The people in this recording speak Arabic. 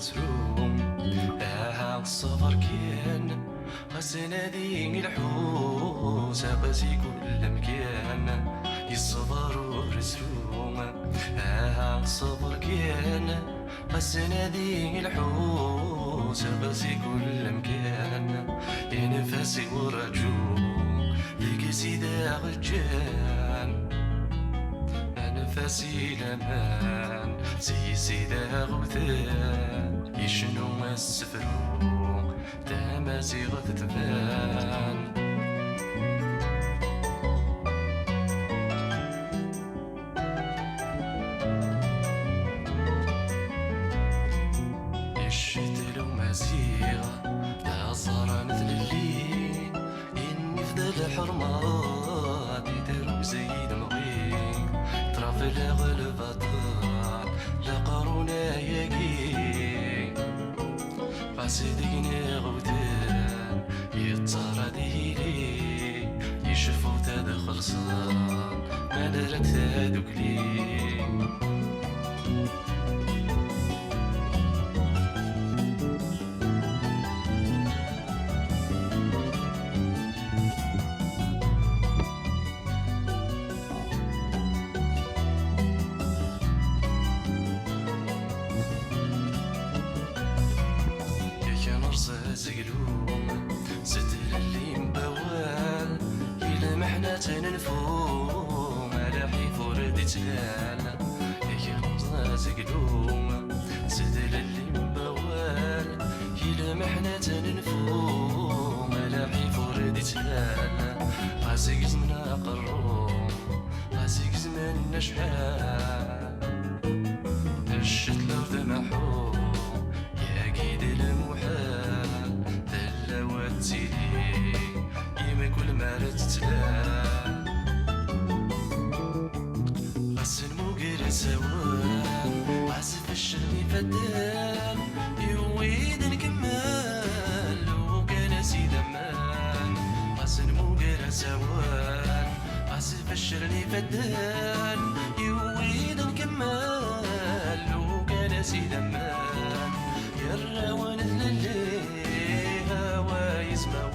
تروم الصبر كان غسنادي الحوس غازي كل مكان يصبر ورسوم الصبر كان غسنادي الحوس غازي كل مكان ينفسي ورجوم لك سيدا غجان أنفاسي لمان زي سيدا غوثان يشنو السفرو تمازيغ تتبان يشتلو مزيغ تازر مثل الليل إني فدال حرمات يدرو زيد مغيق طرف الغلبة طار لقارونا ياقي قاسدين غودان يتصارى ديلي يشفو تدخل صار ما درت تدوكلي زقلوم ستر اللي مبوال إلا محنا تنفوم على حيث ردي تلال يا نوزا زقلوم ستر اللي مبوال إلا محنا تنفوم على حيث ردي تلال غاسق زمنا قروم غاسق زمنا شحال الشتلة وذمحوم يا قيد المحال تيلي يما كل ما تتلا غسل موقر سوان عزف الشغل فدان يويد نكمل وكان سيد امان غسل موقر سوان عزف الشغل فدان يويد نكمل وكان سيد امان يا الروان الليل هوا يسمع